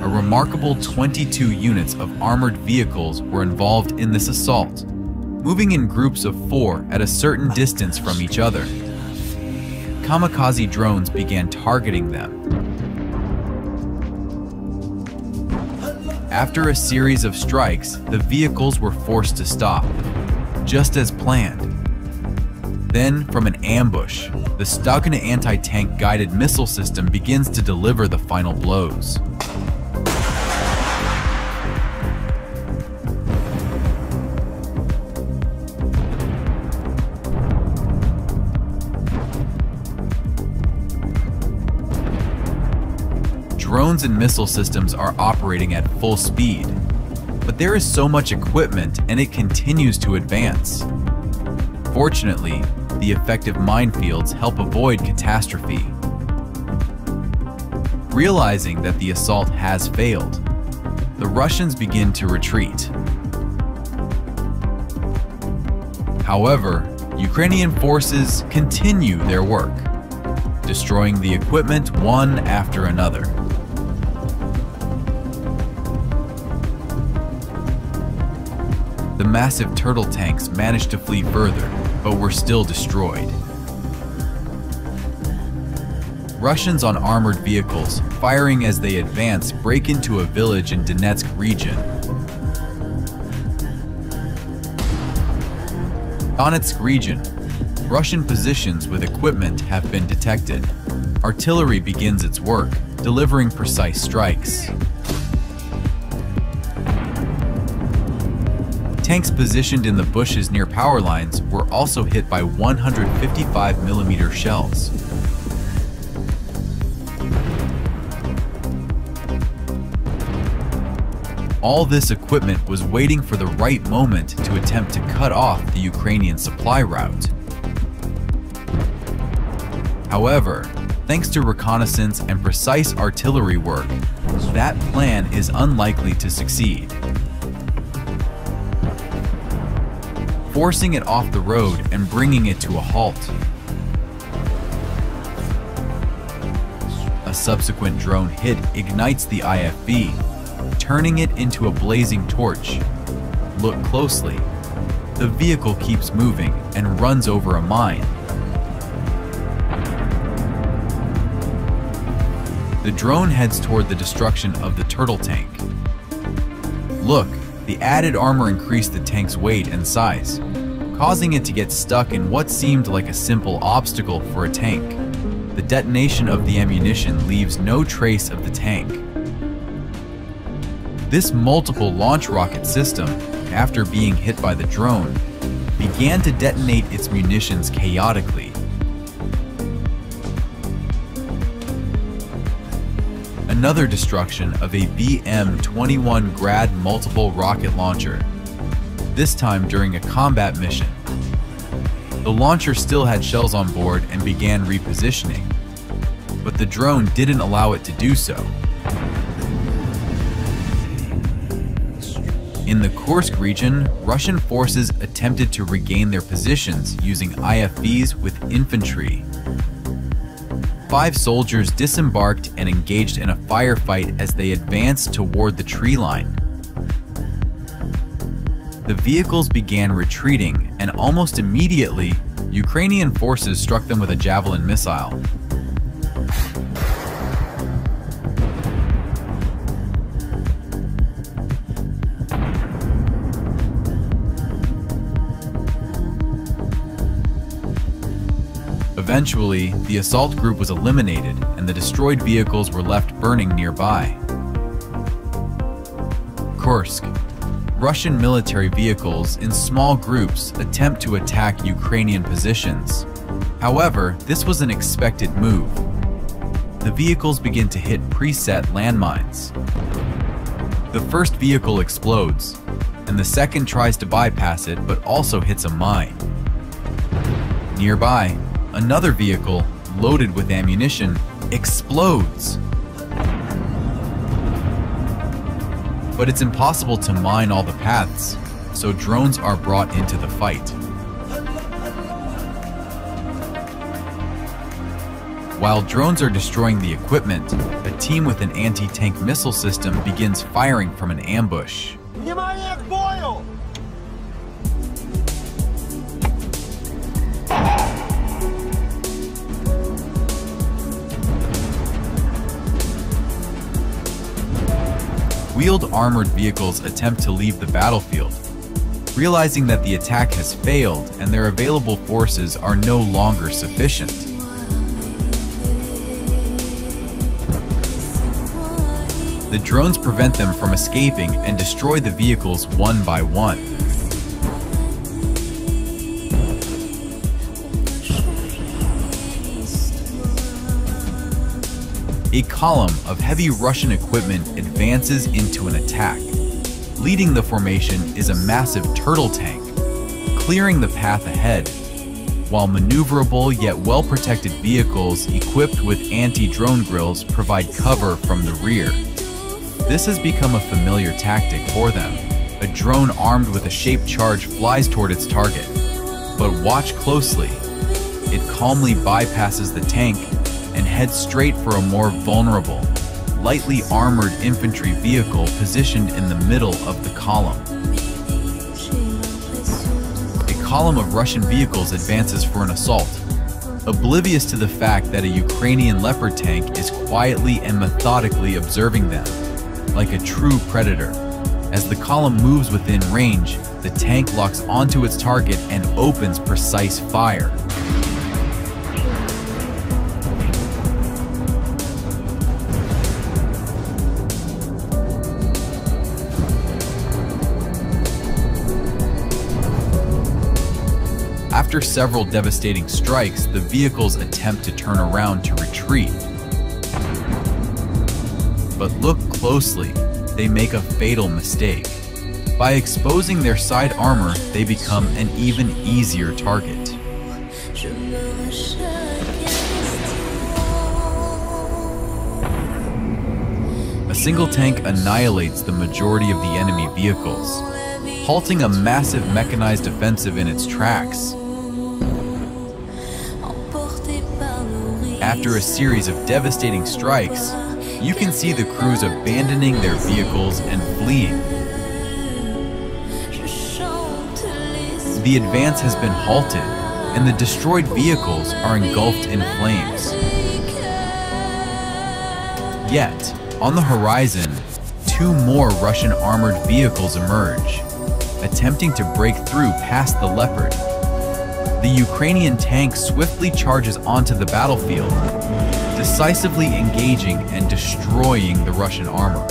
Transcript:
A remarkable 22 units of armored vehicles were involved in this assault, moving in groups of 4 at a certain distance from each other. Kamikaze drones began targeting them. After a series of strikes, the vehicles were forced to stop, just as planned. Then, from an ambush, the Stugna anti-tank guided missile system begins to deliver the final blows. Drones and missile systems are operating at full speed, but there is so much equipment and it continues to advance. Fortunately, the effective minefields help avoid catastrophe. Realizing that the assault has failed, the Russians begin to retreat. However, Ukrainian forces continue their work, destroying the equipment one after another. The massive turtle tanks managed to flee further, but were still destroyed. Russians on armored vehicles, firing as they advance, break into a village in Donetsk region. Donetsk region. Russian positions with equipment have been detected. Artillery begins its work, delivering precise strikes. Tanks positioned in the bushes near power lines were also hit by 155mm shells. All this equipment was waiting for the right moment to attempt to cut off the Ukrainian supply route. However, thanks to reconnaissance and precise artillery work, that plan is unlikely to succeed. Forcing it off the road and bringing it to a halt. A subsequent drone hit ignites the IFV, turning it into a blazing torch. Look closely. The vehicle keeps moving and runs over a mine. The drone heads toward the destruction of the turtle tank. Look, the added armor increased the tank's weight and size, causing it to get stuck in what seemed like a simple obstacle for a tank. The detonation of the ammunition leaves no trace of the tank. This multiple launch rocket system, after being hit by the drone, began to detonate its munitions chaotically. Another destruction of a BM-21 Grad multiple rocket launcher, this time during a combat mission. The launcher still had shells on board and began repositioning, but the drone didn't allow it to do so. In the Kursk region, Russian forces attempted to regain their positions using IFVs with infantry. 5 soldiers disembarked and engaged in a firefight as they advanced toward the tree line. The vehicles began retreating, and almost immediately, Ukrainian forces struck them with a Javelin missile. Eventually, the assault group was eliminated and the destroyed vehicles were left burning nearby. Kursk. Russian military vehicles in small groups attempt to attack Ukrainian positions. However, this was an expected move. The vehicles begin to hit preset landmines. The first vehicle explodes, and the second tries to bypass it but also hits a mine. Nearby, another vehicle, loaded with ammunition, explodes. But it's impossible to mine all the paths, so drones are brought into the fight. While drones are destroying the equipment, a team with an anti-tank missile system begins firing from an ambush. Внимание к бою! Wheeled armored vehicles attempt to leave the battlefield, realizing that the attack has failed and their available forces are no longer sufficient. The drones prevent them from escaping and destroy the vehicles one by one. A column of heavy Russian equipment advances into an attack. Leading the formation is a massive turtle tank, clearing the path ahead, while maneuverable yet well-protected vehicles equipped with anti-drone grills provide cover from the rear. This has become a familiar tactic for them. A drone armed with a shaped charge flies toward its target. But watch closely. It calmly bypasses the tank and heads straight for a more vulnerable, lightly armored infantry vehicle positioned in the middle of the column. A column of Russian vehicles advances for an assault, oblivious to the fact that a Ukrainian Leopard tank is quietly and methodically observing them, like a true predator. As the column moves within range, the tank locks onto its target and opens precise fire. After several devastating strikes, the vehicles attempt to turn around to retreat. But look closely, they make a fatal mistake. By exposing their side armor, they become an even easier target. A single tank annihilates the majority of the enemy vehicles, halting a massive mechanized offensive in its tracks. After a series of devastating strikes, you can see the crews abandoning their vehicles and fleeing. The advance has been halted, and the destroyed vehicles are engulfed in flames. Yet, on the horizon, two more Russian armored vehicles emerge, attempting to break through past the Leopard. The Ukrainian tank swiftly charges onto the battlefield, decisively engaging and destroying the Russian armor.